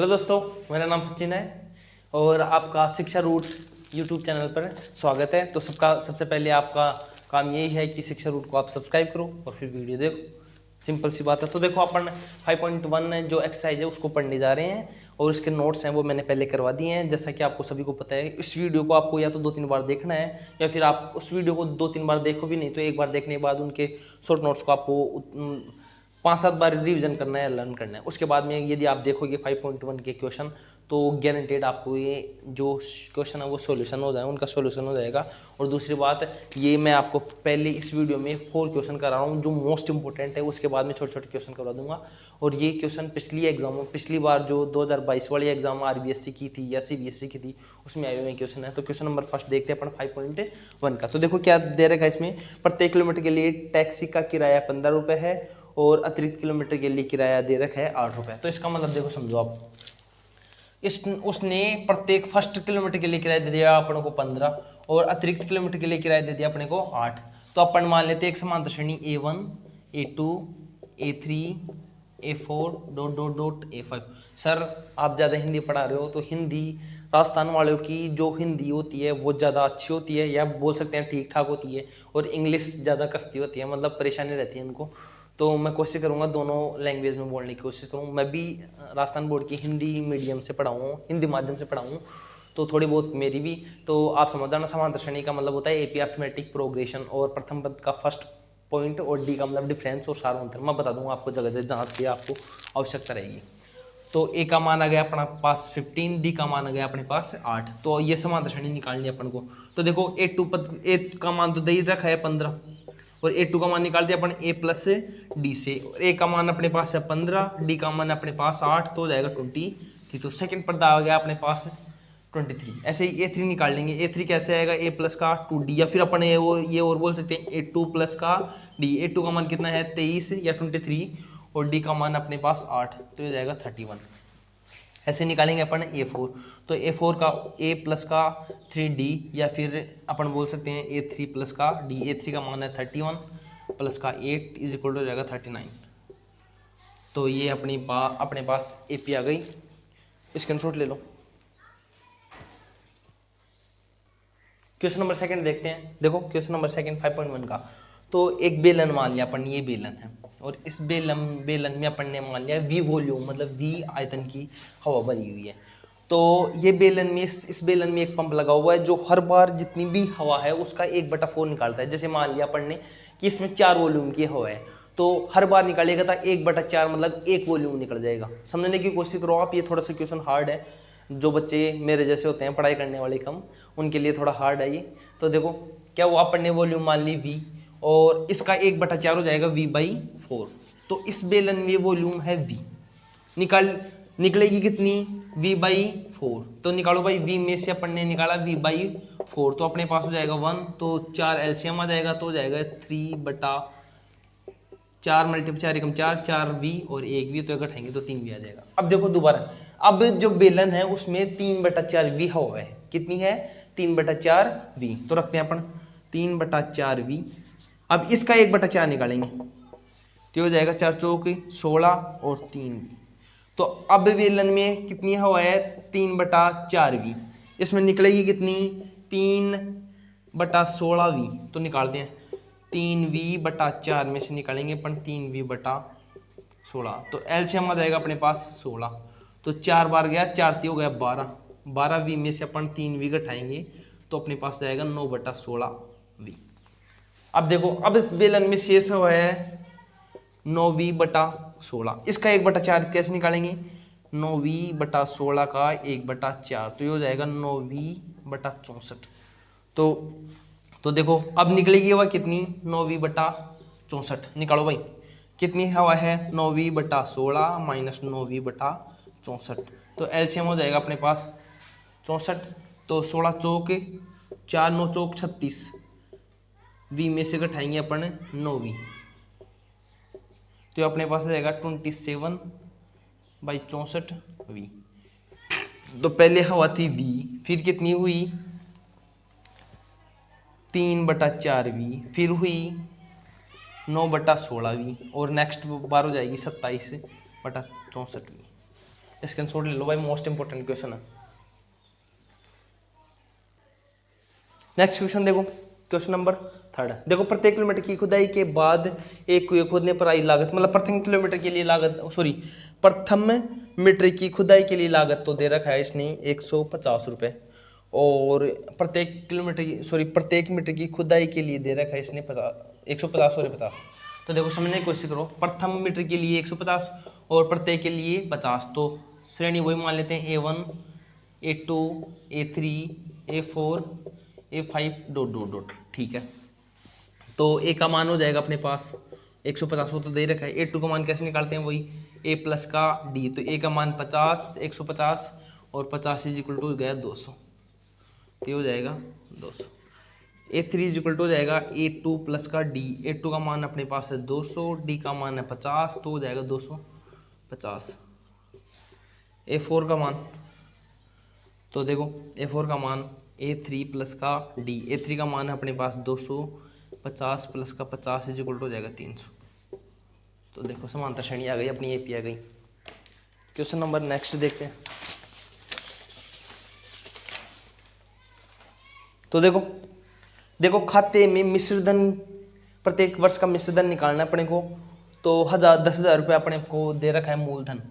Hello दोस्तों, मेरा नाम सचिन है और आपका शिक्षा रूट यूट्यूब चैनल पर स्वागत है। तो सबसे पहले आपका काम यही है कि शिक्षा रूट को आप सब्सक्राइब करो और फिर वीडियो देखो। सिंपल सी बात है। तो देखो, अपन 5.1 जो एक्सरसाइज है उसको पढ़ने जा रहे हैं और इसके नोट्स हैं वो मैंने पहले करवा दिए हैं। जैसा कि आपको सभी को पता है, इस वीडियो को आपको या तो 2-3 बार देखना है या फिर आप उस वीडियो को 2-3 बार देखो भी नहीं तो एक बार देखने के बाद उनके शॉर्ट नोट्स को आपको 5-7 बार रिवीजन करना है, लर्न करना है। उसके बाद में यदि आप देखोगे 5.1 के क्वेश्चन तो गारंटेड आपको ये जो क्वेश्चन है वो सॉल्यूशन हो जाए, उनका सॉल्यूशन हो जाएगा। और दूसरी बात, ये मैं आपको पहले इस वीडियो में 4 क्वेश्चन करा रहा हूँ जो मोस्ट इंपॉर्टेंट है। उसके बाद में छोटे छोटे क्वेश्चन करवा दूंगा। और ये क्वेश्चन पिछली बार जो 2022 वाली एग्जाम आरबीएससी की थी या सीबीएसई की थी उसमें आए हुए क्वेश्चन है। तो क्वेश्चन नंबर फर्स्ट देखते हैं अपन 5.1 का। तो देखो क्या दे रखा है इसमें, प्रत्येक किलोमीटर के लिए टैक्सी का किराया 15 रुपये है और अतिरिक्त किलोमीटर के लिए किराया दे रखा है 8 रुपये। तो इसका मतलब देखो, समझो आप, उसने प्रत्येक फर्स्ट किलोमीटर के लिए किराया दे दिया अपन को 15 और अतिरिक्त किलोमीटर के लिए किराया दे दिया अपने को 8। तो अपन मान लेते हैं एक समांतर श्रेणी A1 A2 A3 A4 dot dot dot A5। Sir आप ज़्यादा हिंदी पढ़ा रहे हो तो हिंदी राजस्थान वालों की जो हिंदी होती है वो ज़्यादा अच्छी होती है या बोल सकते हैं ठीक ठाक होती है, और इंग्लिश ज़्यादा कस्ती होती है, मतलब परेशानी रहती है उनको। तो मैं कोशिश करूँगा दोनों लैंग्वेज में बोलने की कोशिश करूँ। मैं भी राजस्थान बोर्ड की हिंदी मीडियम से पढ़ा हूँ, हिंदी माध्यम से पढ़ा हूँ, तो थोड़ी बहुत मेरी भी। तो आप समझ जाना, समांतर श्रेणी का मतलब होता है एपी अर्थमेटिक प्रोग्रेशन और प्रथम पद का फर्स्ट पॉइंट और डी का मतलब डिफरेंस और सारांतर। मैं बता दूंगा आपको जगह जगह जहाँ पे आपको आवश्यकता रहेगी। तो ए का मान आ गया अपना पास 15, डी का मान आ गया अपने पास 8। तो ये समांतर श्रेणी निकालनी है अपन को। तो देखो ए का मान तो दे ही रखा है 15 और A2 का मान निकाल दिया अपन A प्लस डी से। और A का मान अपने पास है 15, डी का मान अपने पास 8, तो हो जाएगा 20। तो सेकंड पद आ गया अपने पास 23। ऐसे ही A3 निकाल लेंगे। A3 कैसे आएगा, A प्लस का 2D, या फिर अपन ये और बोल सकते हैं A2 प्लस का D। A2 का मान कितना है 23 या 23 और D का मान अपने पास 8, तो ये जाएगा 31। ऐसे निकालेंगे अपन A4। तो A4 का A प्लस का 3D या फिर अपन बोल सकते हैं A3 प्लस का D। A3 का मान है 31 प्लस का 8 इज इक्वल टू हो जाएगा 39। तो ये अपने पास AP आ गई। स्क्रीनशॉट ले लो। क्वेश्चन नंबर सेकंड देखते हैं। देखो क्वेश्चन नंबर सेकंड 5.1 का। तो एक बेलन मान लिया अपन, ये बेलन है और इस बेलन में अपन ने मान लिया V वॉल्यूम, मतलब V आयतन की हवा भरी हुई है। तो ये बेलन में इस बेलन में एक पंप लगा हुआ है जो हर बार जितनी भी हवा है उसका 1/4 निकालता है। जैसे मान लिया अपन ने कि इसमें 4 वॉल्यूम की हवा है तो हर बार निकालेगा तो 1/4 मतलब 1 वॉल्यूम निकल जाएगा। समझने की कोशिश करो आप, ये थोड़ा सा क्वेश्चन हार्ड है। जो बच्चे मेरे जैसे होते हैं पढ़ाई करने वाले कम, उनके लिए थोड़ा हार्ड है ये। तो देखो क्या वो अपन ने वॉल्यूम मान ली V और इसका 1/4 हो जाएगा V/4। तो इस बेलन में वॉल्यूम है V, निकलेगी कितनी V/4। तो निकालो भाई, V में से अपन ने निकाला V/4 तो अपने पास हो जाएगा 1, तो 4 एलसीएम आ जाएगा तो हो जाएगा 3/4 मल्टीप्लाई 4 एकम 4V और 1V, तो घटाएंगे तो 3V आ जाएगा। अब देखो दोबारा, अब जो बेलन है उसमें 3/4V हवा है। कितनी है 3/4V, तो रखते हैं अपन 3/4V। अब इसका 1/4 निकालेंगे तो हो जाएगा 4 चौक 16 और 3V। तो अब बेलन में कितनी हवा है 3/4V, इसमें निकलेगी कितनी 3/16V। तो निकालते हैं 3V/4 में से निकालेंगे अपन 3V/16, तो एलसीएम आ जाएगा अपने पास 16। तो 4 बार गया 4 हो गया 12V में से अपन 3V घटाएंगे तो अपने पास जाएगा 9/16V। अब देखो, अब इस बेलन में शेष हुआ है 9V/16, इसका 1/4 कैसे निकालेंगे, 9V/16 का 1/4 तो ये हो जाएगा 9V/64। तो देखो अब निकलेगी हवा कितनी 9V/64। निकालो भाई कितनी हवा है 9V/16 माइनस 9V/64, तो एलसीएम हो जाएगा अपने पास 64। तो 16 चौक 4 9 चौक 36, V में से घटाएंगे अपन 9V तो अपने पास रहेगा 27/64V। तो पहले हवा थी V, फिर कितनी हुई 3/4V, फिर हुई 9/16V और नेक्स्ट बार हो जाएगी 27/64V। स्क्रीनशॉट ले लो भाई, मोस्ट इंपॉर्टेंट क्वेश्चन है। नेक्स्ट क्वेश्चन देखो, क्वेश्चन नंबर 3 देखो, प्रत्येक किलोमीटर की खुदाई के बाद एक कुएं खोदने पर आई लागत, मतलब प्रथम किलोमीटर के लिए लागत, सॉरी प्रथम मीटर की खुदाई के लिए लागत तो दे रखा है इसने 150 रुपये, और प्रत्येक किलोमीटर की, सॉरी प्रत्येक मीटर की खुदाई के लिए दे रखा है इसने 150 और 50। तो देखो समझने की कोशिश करो, प्रथम मीटर के लिए 150 और प्रत्येक के लिए 50, तो श्रेणी वही मान लेते हैं A1 A2 A3 A4 A5 dot dot dot, ठीक है। तो ए का मान हो जाएगा अपने पास 150, वो तो दे रखा है। A2 का मान कैसे निकालते हैं, वही A प्लस का D, तो A का मान 50 150 और 50 इज इक्वल टू हो गया 200, तो ये हो जाएगा 200। A3 इज इक्वल टू हो जाएगा A2 प्लस का D, A2 का मान अपने पास है 200, D का मान है 50, तो हो जाएगा 250। A4 का मान, तो देखो A4 का मान A3 प्लस का D, A3 का मान है अपने पास 250 प्लस का 50 इज इक्वल टू हो जाएगा 300। तो देखो समांतर श्रेणी आ गई, अपनी AP आ गई। क्वेश्चन नंबर नेक्स्ट देखते हैं। तो देखो खाते में मिश्र धन, प्रत्येक वर्ष का मिश्र धन निकालना है अपने को, तो 10,000 रुपये अपने को दे रखा है मूलधन।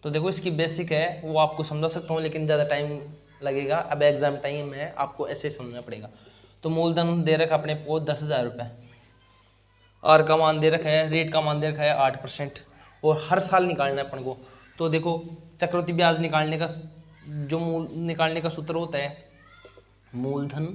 तो देखो इसकी बेसिक है वो आपको समझा सकता हूँ, लेकिन ज़्यादा टाइम लगेगा, अब एग्जाम टाइम है, आपको ऐसे समझना पड़ेगा। तो मूलधन दे रखा अपने को 10,000 रुपये, आर का मान दे रखा है, रेट का मान दे रखा है 8%, और हर साल निकालना है अपन को। तो देखो चक्रवृद्धि ब्याज निकालने का जो निकालने का सूत्र होता है, मूलधन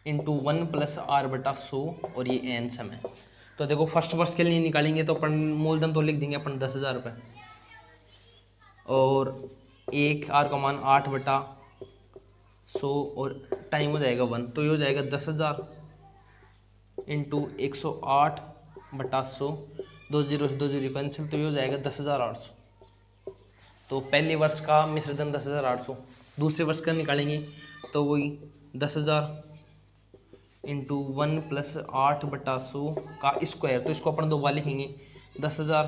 इंटू 1 प्लस R बटा 100, और ये एन सम है। तो देखो फर्स्ट वर्ष के लिए निकालेंगे तो अपन मूलधन तो लिख देंगे अपन 10,000 रुपये, और एक R का मान 8 बटा 100 और टाइम हो जाएगा 1, तो ये हो जाएगा 10,000 इंटू 108 बटा 100, 2 जीरो से 2 जीरो कैंसिल, तो ये हो जाएगा 10,800। तो पहले वर्ष का मिश्रधन 10,800, दूसरे वर्ष का निकालेंगे तो वही 10,000 इंटू 1 प्लस 8 बटा 100 का स्क्वायर, तो इसको अपन 2 बार लिखेंगे 10,000,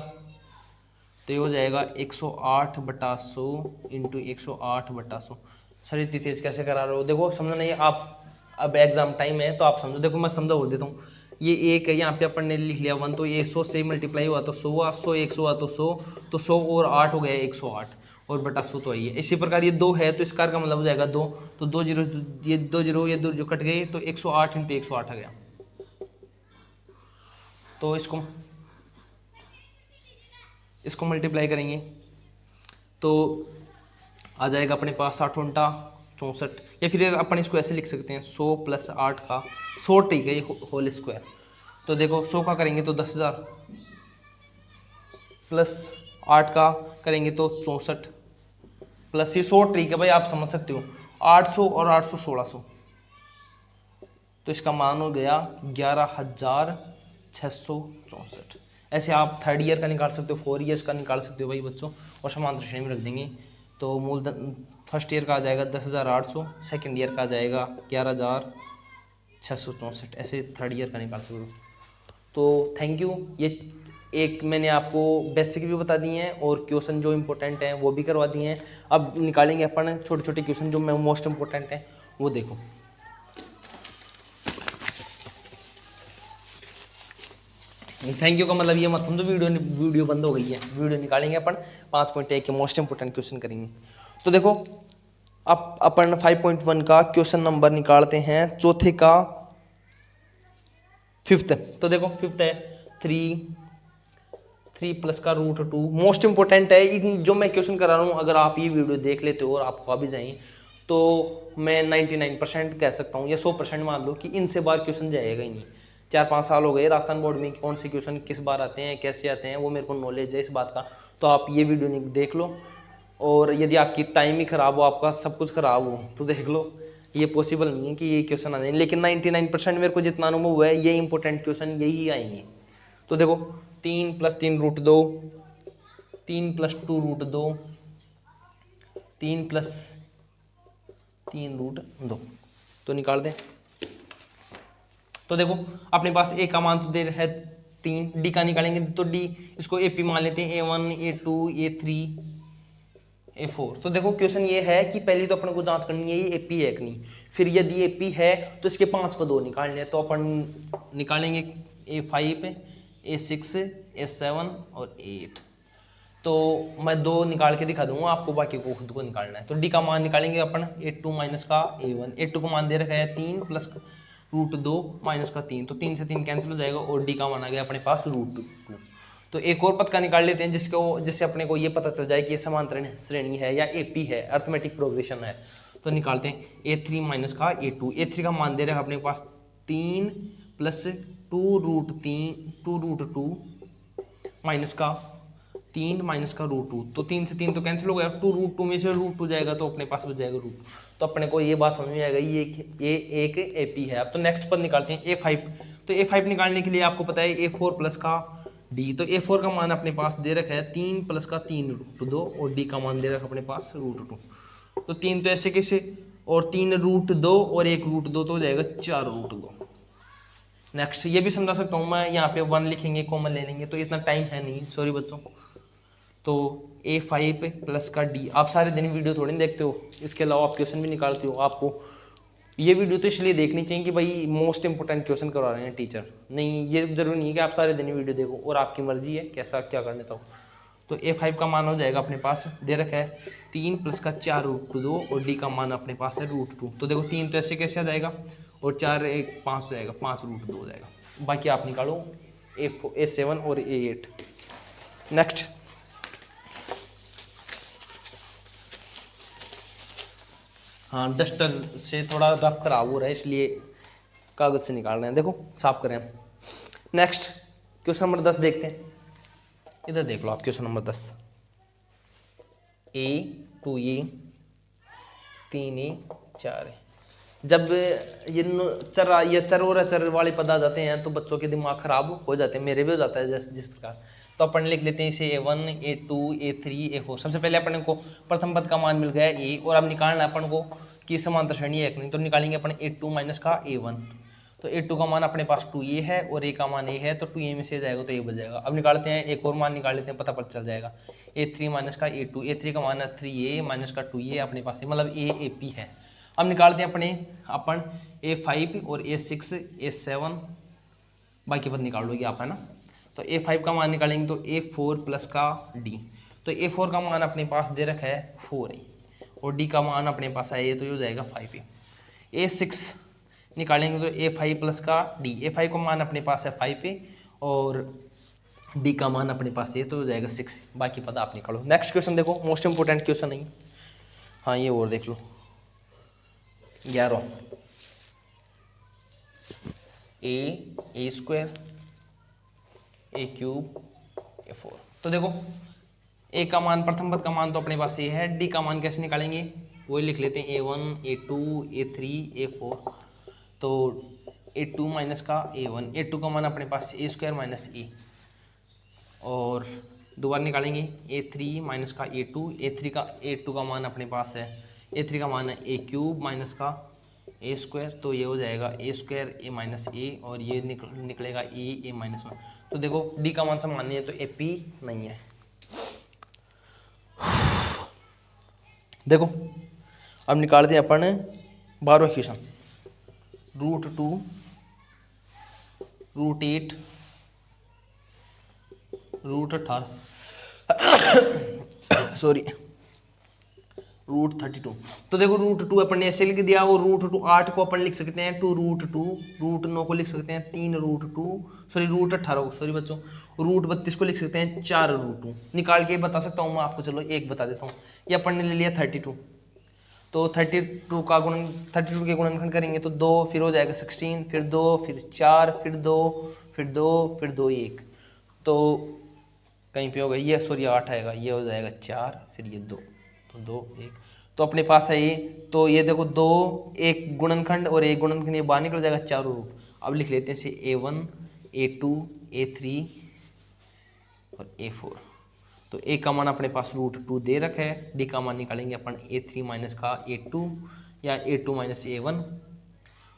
तो ये हो जाएगा 108 बटा 100 इंटू 108 बटा 100। सर इतनी तेज कैसे करा रहे हो, देखो समझना नहीं आप, अब एग्जाम टाइम है तो आप समझो। देखो मैं समझा और देता हूँ, ये एक है, यहाँ पे अपन ने लिख लिया 1, तो ये 100 से मल्टीप्लाई हुआ तो 100 हुआ, 100 100 हुआ तो 100, तो 100 और 8 हो गया 108, और बटा 100 तो आई है। इसी प्रकार ये 2 है तो इसका का मतलब हो जाएगा 2, तो 2 जीरो, ये 2 जीरो ये 2 जो कट गए, तो 108 इंटू 108 आ गया। तो इसको मल्टीप्लाई करेंगे तो आ जाएगा अपने पास 8 उल्टा 64, या फिर अपन इसको ऐसे लिख सकते हैं 100 प्लस 8 का 100, ठीक है, ये होल स्क्वायर। तो देखो 100 का करेंगे तो 10,000 प्लस 8 का करेंगे तो 64 प्लस ये 100, ठीक है भाई आप समझ सकते हो, 800 और 800 1600, तो इसका मान हो गया 11,664। ऐसे आप 3rd ईयर का निकाल सकते हो, 4 ईयर्स का निकाल सकते हो भाई बच्चों, और समांतर श्रेणी में रख देंगे। तो मूलधन फर्स्ट ईयर का आ जाएगा 10,800, सेकंड ईयर का आ जाएगा 11,664, ऐसे 3rd ईयर का निकाल सकते हो। तो थैंक यू, ये एक मैंने आपको बेसिक भी बता दिए हैं और क्वेश्चन जो इम्पोर्टेंट हैं वो भी करवा दिए हैं। अब निकालेंगे अपन छोटे छोटे क्वेश्चन जो मोस्ट इम्पोर्टेंट हैं, वो देखो। थैंक यू का मतलब ये मत समझो वीडियो बंद हो गई है, वीडियो निकालेंगे अपन 5.1 के मोस्ट इंपोर्टेंट क्वेश्चन करेंगे। तो देखो अब अपन 5.1 का क्वेश्चन नंबर निकालते हैं, चौथे का 5th। तो देखो 5th है 3 प्लस का √2, मोस्ट इंपोर्टेंट है। जो मैं क्वेश्चन करा रहा हूँ, अगर आप ये वीडियो देख लेते हो और आपको आ भी जाए तो मैं 99% कह सकता हूँ, या 100% मान लो कि इनसे बार क्वेश्चन जाएगा ही नहीं। 4-5 साल हो गए राजस्थान बोर्ड में, कौन से क्वेश्चन किस बार आते हैं, कैसे आते हैं, वो मेरे को नॉलेज है इस बात का। तो आप ये वीडियो देख लो, और यदि आपकी टाइम ही खराब हो, आपका सब कुछ खराब हो, तो देख लो, ये पॉसिबल नहीं है कि ये क्वेश्चन आ जाए। लेकिन 99% मेरे को जितना अनुभव हुआ है, ये इंपॉर्टेंट क्वेश्चन यही आएंगे। तो देखो 3 + 3 √2, 3 + 2 √2, 3 + 3 √2, तो निकाल दें। तो देखो अपने पास ए का मान तो दे है 3, डी का निकालेंगे तो डी इसको ए पी मान लेते हैं, A1 A2 A3 A4। तो देखो क्वेश्चन ये है कि पहले तो अपन को जांच करनी है ये एपी है कि नहीं, फिर यदि एपी है तो इसके 5 पदों निकालने हैं। तो अपन निकालेंगे A5 A6 A7 और A8। तो मैं 2 निकाल के दिखा दूंगा आपको, बाकी को खुद को निकालना है। तो डी का मान निकालेंगे अपन, A2 माइनस का A1। A2 का मान दे रखा है 3 प्लस √2 माइनस का 3, तो 3 से 3 कैंसिल हो जाएगा और डी का मान आ गया अपने पास √2। तो एक और पद का निकाल लेते हैं जिससे अपने को ये पता चल जाए कि ये समांतर श्रेणी है या एपी है, अर्थमेटिक प्रोग्रेशन है। तो निकालते हैं A3 माइनस का A2। A3 का मान दे रहा है अपने पास 3 प्लस 2√2 माइनस का 3 माइनस का √2। तो 3 से 3 तो कैंसिल हो गया, 2√2 में से √2 जाएगा तो अपने पास बच जाएगा √2। तो अपने को ये बात समझ में आएगा ये एक एपी है। अब तो नेक्स्ट पद निकालते हैं A5। तो A5 निकालने के लिए आपको पता है A4 प्लस का डी। तो A4 का मान अपने पास दे रखा है 3 प्लस का 3√2 और डी का मान दे रखा अपने पास √2। तो 3 तो ऐसे कैसे, और 3√2 और 1√2 तो हो जाएगा 4√2। नेक्स्ट ये भी समझा सकता हूँ मैं, यहाँ पे 1 लिखेंगे कॉमन ले लेंगे, तो इतना टाइम है नहीं, सॉरी बच्चों। तो A5 प्लस का डी, आप सारे दिन वीडियो थोड़ी नहीं देखते हो, इसके अलावा आप क्वेश्चन भी निकालते हो। आपको ये वीडियो तो इसलिए देखनी चाहिए कि भाई मोस्ट इंपोर्टेंट क्वेश्चन करवा रहे हैं टीचर, नहीं ये जरूरी नहीं है कि आप सारे दिन वीडियो देखो, और आपकी मर्जी है कैसा क्या करना चाहो। तो A5 का मान हो जाएगा अपने पास दे रखा है 3 प्लस का 4√2 और डी का मान अपने पास है √2। तो देखो 3 तो ऐसे कैसे आ जाएगा और 4 1 5 हो जाएगा, 5√2 हो जाएगा। बाकी आप निकालो A7 और A8। नेक्स्ट हाँ, डस्टर से थोड़ा रफ खराब हो रहा है इसलिए कागज से निकाल रहे हैं, देखो साफ करें। नेक्स्ट क्वेश्चन नंबर 10 देखते हैं। इधर देख लो आप question number 10। A 2A 3A 4A। जब ये चर और अचर वाले पद आ जाते हैं तो बच्चों के दिमाग खराब हो जाते हैं, मेरे भी हो जाता है जिस प्रकार। तो अपन लिख लेते हैं इसे A1 A2 A3 A4। सबसे पहले अपन को प्रथम पद का मान मिल गया A, और अब निकालना अपन को कि समांतर श्रेणी है कि नहीं। तो निकालेंगे अपन A2 माइनस का A1। तो A2 का मान अपने पास 2A है और A का मान A है, तो 2A में से जाएगा तो A बच जाएगा। अब निकालते हैं एक और मान निकाल लेते हैं, पता चल जाएगा। A3 माइनस का A2, A3 का मान है 3A माइनस का 2A अपने पास है, मतलब A AP है। अब निकालते हैं अपन A5 और A6 A7, बाकी पद निकाल लोगे आप, है ना। तो A5 का मान निकालेंगे तो A4 प्लस का D। तो A4 का मान अपने पास दे रखा है 4A और D का मान अपने पास है ये, तो ये हो जाएगा 5A। A6 निकालेंगे तो A5 प्लस का D। A5 का मान अपने पास है 5A और D का मान अपने पास ये, तो हो जाएगा 6। बाकी पद आप निकालो। नेक्स्ट क्वेश्चन देखो, मोस्ट इंपोर्टेंट क्वेश्चन नहीं, हाँ ये और देख लो। 11 A स्क्वायर A³ A4। तो देखो A का मान प्रथम पद का मान तो अपने पास A है, D का मान कैसे निकालेंगे वही लिख लेते हैं A1 A2 A3 A4। तो A2 माइनस का A1, A2 का मान अपने पास A स्क्वायर माइनस A, और दोबारा निकालेंगे A3 माइनस का A2, A2 का मान अपने पास है, A3 का मान है A³ माइनस का A स्क्वायर। तो ये हो जाएगा A square A minus A, और ये निकलेगा A माइनस 1। तो देखो D का मान सामान्य है तो AP नहीं है। देखो अब निकालते हैं अपन 12वां क्वेश्चन। √2 √8 √18 सॉरी √32। तो देखो √2 अपन ने ऐसे लिख दिया, और √8 को अपन लिख सकते हैं 2√2, √9 को लिख सकते हैं 3√2, सॉरी √18 को, सॉरी बच्चों, √32 को लिख सकते हैं 4√2। निकाल के बता सकता हूँ मैं आपको, चलो एक बता देता हूँ। ये अपन ने ले लिया 32, तो 32 का 32 के गुणनखंड करेंगे तो 2, फिर हो जाएगा 16, फिर 2, फिर 4, फिर 2, फिर 2, फिर 2 1। तो कहीं पे होगा ये, सॉरी 8 आएगा, ये हो जाएगा 4, फिर ये 2, तो 2 1। तो अपने पास है ये, तो ये देखो 2 एक गुणनखंड और एक गुणनखंड, ये बाहर निकल जाएगा चारों रूट। अब लिख लेते हैं इसे A1 A2 A3 और A4। तो A का मान अपने पास √2 दे रखा है, D का मान निकालेंगे अपन A3 माइनस का A2 या A2 माइनस A1।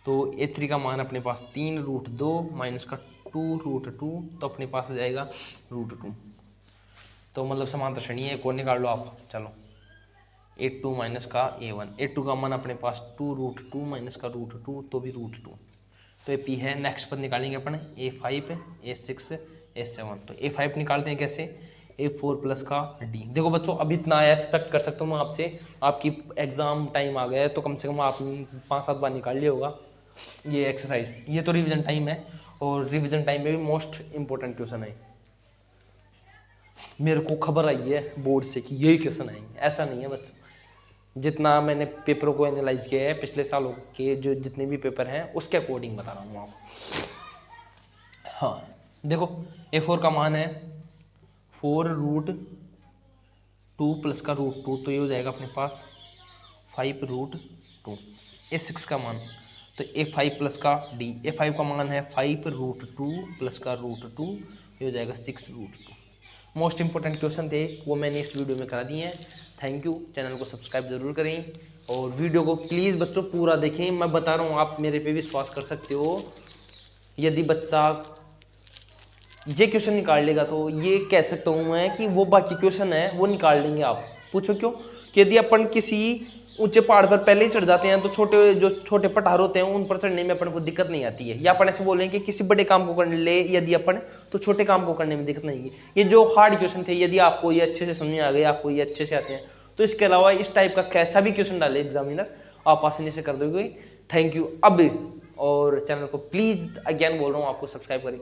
तो A3 का मान अपने पास 3√2 माइनस का 2√2, तो अपने पास आ जाएगा √2। तो मतलब समांतर श्रेणी है, कौन निकाल लो आप। चलो A2 माइनस का A1, A2 का मान अपने पास 2√2 माइनस का √2, तो भी √2, तो ये P है। नेक्स्ट पद निकालेंगे अपन A5, A6, A7। तो A5 निकालते हैं कैसे, A4 प्लस का D। देखो बच्चों अब इतना एक्सपेक्ट कर सकता हूँ मैं आपसे, आपकी एग्जाम टाइम आ गया है तो कम से कम आपने 5-7 बार निकाल लिया होगा ये एक्सरसाइज। ये तो रिवीजन टाइम है, और रिवीजन टाइम में भी मोस्ट इंपॉर्टेंट क्वेश्चन है। मेरे को खबर आई है बोर्ड से कि यही क्वेश्चन आएंगे, ऐसा नहीं है बच्चों। जितना मैंने पेपरों को एनालाइज किया है पिछले सालों के, जो जितने भी पेपर हैं उसके अकॉर्डिंग बता रहा हूँ आपको। हाँ देखो A4 का मान है 4√2 प्लस का √2, तो ये हो जाएगा अपने पास 5√2। A6 का मान तो A5 प्लस का D, A5 का मान है 5√2 प्लस का √2, ये हो जाएगा 6√2। मोस्ट इंपॉर्टेंट क्वेश्चन थे वो मैंने इस वीडियो में करा दिए हैं। थैंक यू, चैनल को सब्सक्राइब जरूर करें और वीडियो को प्लीज़ बच्चों पूरा देखें। मैं बता रहा हूँ, आप मेरे पे विश्वास कर सकते हो। यदि बच्चा ये क्वेश्चन निकाल लेगा तो ये कह सकता हूँ मैं कि वो बाकी क्वेश्चन है वो निकाल लेंगे आप। पूछो क्यों, कि यदि अपन किसी ऊंचे पहाड़ पर पहले ही चढ़ जाते हैं तो जो छोटे पठार होते हैं उन पर चढ़ने में अपन को दिक्कत नहीं आती है। या अपन ऐसे बोलें कि किसी बड़े काम को करने ले यदि अपन, तो छोटे काम को करने में दिक्कत नहीं है। ये जो हार्ड क्वेश्चन थे यदि आपको ये अच्छे से समझ में आ गए, आपको ये अच्छे से आते हैं, तो इसके अलावा इस टाइप का कैसा भी क्वेश्चन डाले एग्जामिनर आप आसानी से कर दोगे। Thank you. अब और चैनल को प्लीज़ अगेन बोल रहा हूँ आपको सब्सक्राइब करें।